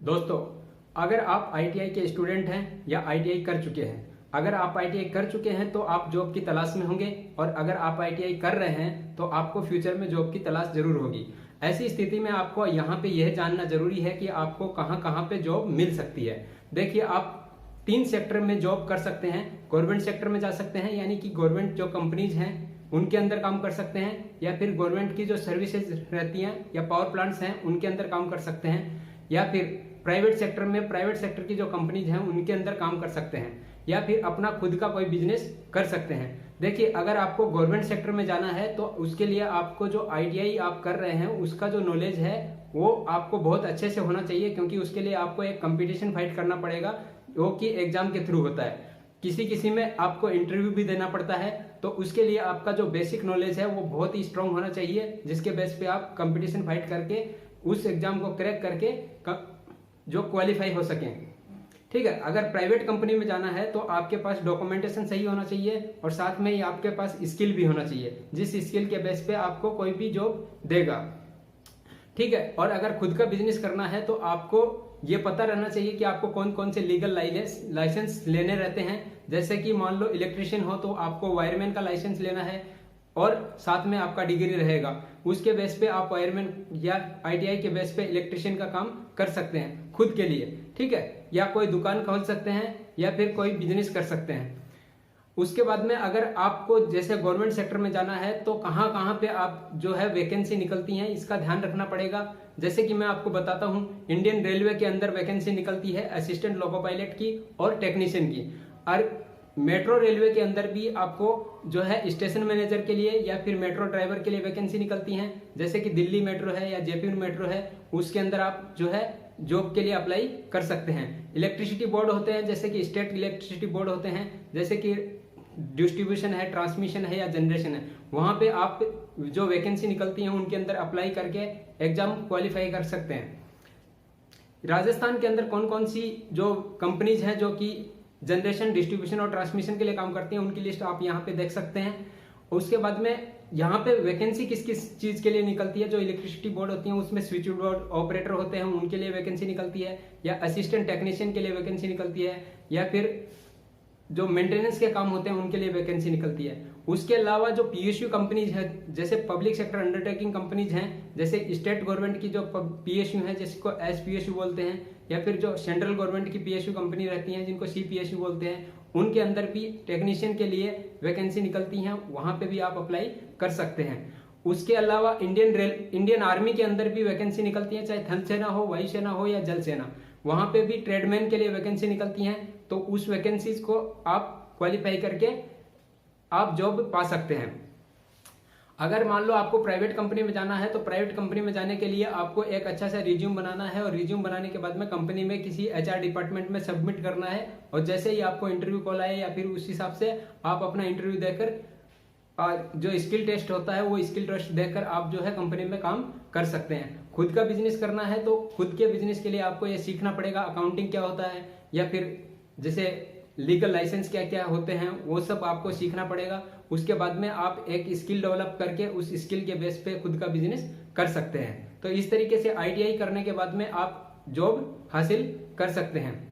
दोस्तों, अगर आप आईटीआई के स्टूडेंट हैं या आईटीआई कर चुके हैं, अगर आप आईटीआई कर चुके हैं तो आप जॉब की तलाश में होंगे, और अगर आप आईटीआई कर रहे हैं तो आपको फ्यूचर में जॉब की तलाश जरूर होगी। ऐसी स्थिति में आपको यहाँ पे यह जानना जरूरी है कि आपको कहाँ कहाँ पे जॉब मिल सकती है। देखिए, आप 3 सेक्टर में जॉब कर सकते हैं। गवर्नमेंट सेक्टर में जा सकते हैं, यानी कि गवर्नमेंट जो कंपनीज हैं उनके अंदर काम कर सकते हैं, या फिर गवर्नमेंट की जो सर्विसेज रहती हैं या पावर प्लांट्स हैं उनके अंदर काम कर सकते हैं, या फिर प्राइवेट सेक्टर में प्राइवेट सेक्टर की जो कंपनीज हैं उनके अंदर काम कर सकते हैं, या फिर अपना खुद का कोई बिजनेस कर सकते हैं। देखिए, अगर आपको गवर्नमेंट सेक्टर में जाना है तो उसके लिए आपको जो आईटीआई आप कर रहे हैं उसका जो नॉलेज है वो आपको बहुत अच्छे से होना चाहिए, क्योंकि उसके लिए आपको एक कंपटीशन फाइट करना पड़ेगा जो कि एग्जाम के थ्रू होता है। किसी किसी में आपको इंटरव्यू भी देना पड़ता है, तो उसके लिए आपका जो बेसिक नॉलेज है वो बहुत ही स्ट्रांग होना चाहिए, जिसके बेस पे आप कंपटीशन फाइट करके उस एग्जाम को क्रैक करके जो क्वालिफाई हो सकें। ठीक है, अगर प्राइवेट कंपनी में जाना है तो आपके पास डॉक्यूमेंटेशन सही होना चाहिए, और साथ में ही आपके पास स्किल भी होना चाहिए, जिस स्किल के बेस पे आपको कोई भी जॉब देगा। ठीक है, और अगर खुद का बिजनेस करना है तो आपको ये पता रहना चाहिए कि आपको कौन कौन से लीगल लाइसेंस लेने रहते हैं। जैसे कि मान लो इलेक्ट्रिशियन हो तो आपको वायरमैन का लाइसेंस लेना है, और साथ में आपका डिग्री रहेगा। उसके बेस पे आप वायरमैन या आईटीआई के बेस पे इलेक्ट्रिशियन का काम कर सकते हैं खुद के लिए। ठीक है, या कोई दुकान खोल सकते हैं, या फिर कोई बिजनेस कर सकते हैं। उसके बाद में अगर आपको जैसे गवर्नमेंट सेक्टर में जाना है तो कहाँ कहाँ पे आप जो है वैकेंसी निकलती हैं इसका ध्यान रखना पड़ेगा। जैसे कि मैं आपको बताता हूँ, इंडियन रेलवे के अंदर वैकेंसी निकलती है असिस्टेंट लोको पायलट की और टेक्नीशियन की, और मेट्रो रेलवे के अंदर भी आपको जो है स्टेशन मैनेजर के लिए या फिर मेट्रो ड्राइवर के लिए वैकेंसी निकलती हैं। जैसे कि दिल्ली मेट्रो है या जयपुर मेट्रो है, उसके अंदर आप जो है जॉब के लिए अप्लाई कर सकते हैं। इलेक्ट्रिसिटी बोर्ड होते हैं, जैसे कि स्टेट इलेक्ट्रिसिटी बोर्ड होते हैं, जैसे कि डिस्ट्रीब्यूशन है, ट्रांसमिशन है या जनरेशन है, वहां पे आप जो वैकेंसी निकलती है उनके अंदर अप्लाई करके एग्जाम क्वालिफाई कर सकते हैं। राजस्थान के अंदर कौन कौन सी जो कंपनीज हैं जो कि जनरेशन, डिस्ट्रीब्यूशन और ट्रांसमिशन के लिए काम करती हैं उनकी लिस्ट आप यहाँ पे देख सकते हैं। उसके बाद में यहाँ पे वैकेंसी किस किस चीज के लिए निकलती है, जो इलेक्ट्रिसिटी बोर्ड होती है उसमें स्विच बोर्ड ऑपरेटर होते हैं उनके लिए वैकेंसी निकलती है, या असिस्टेंट टेक्नीशियन के लिए वैकेंसी निकलती है, या फिर जो मेंटेनेंस के काम होते हैं उनके लिए वैकेंसी निकलती है। उसके अलावा जो पीएसयू कंपनीज है, जैसे पब्लिक सेक्टर अंडरटेकिंग कंपनीज हैं, जैसे स्टेट गवर्नमेंट की जो पीएसयू है जिसको एसपीएसयू बोलते हैं, या फिर जो सेंट्रल गवर्नमेंट की पीएसयू कंपनी रहती हैं जिनको सीपीएसयू बोलते हैं, उनके अंदर भी टेक्नीशियन के लिए वैकेंसी निकलती हैं, वहां पे भी आप अप्लाई कर सकते हैं। उसके अलावा इंडियन आर्मी के अंदर भी वैकेंसी निकलती है, चाहे थल सेना हो, वायुसेना हो या जल सेना, वहां पे भी ट्रेडमैन के लिए वैकेंसी निकलती हैं। तो उस वैकेंसीज को आप क्वालिफाई करके आप जॉब पा सकते हैं। अगर मान लो आपको प्राइवेट कंपनी में जाना है तो प्राइवेट कंपनी में जाने के लिए आपको एक अच्छा सा रिज्यूम बनाना है, और रिज्यूम बनाने के बाद में कंपनी में किसी एचआर डिपार्टमेंट में सबमिट करना है, और जैसे ही आपको इंटरव्यू कॉल आए या फिर उस हिसाब से आप अपना इंटरव्यू देकर जो स्किल टेस्ट होता है वो स्किल टेस्ट देकर आप जो है कंपनी में काम कर सकते हैं। खुद का बिजनेस करना है तो खुद के बिजनेस के लिए आपको ये सीखना पड़ेगा अकाउंटिंग क्या होता है, या फिर जैसे लीगल लाइसेंस क्या क्या होते हैं वो सब आपको सीखना पड़ेगा। उसके बाद में आप एक स्किल डेवलप करके उस स्किल के बेस पे खुद का बिजनेस कर सकते हैं। तो इस तरीके से आईटीआई करने के बाद में आप जॉब हासिल कर सकते हैं।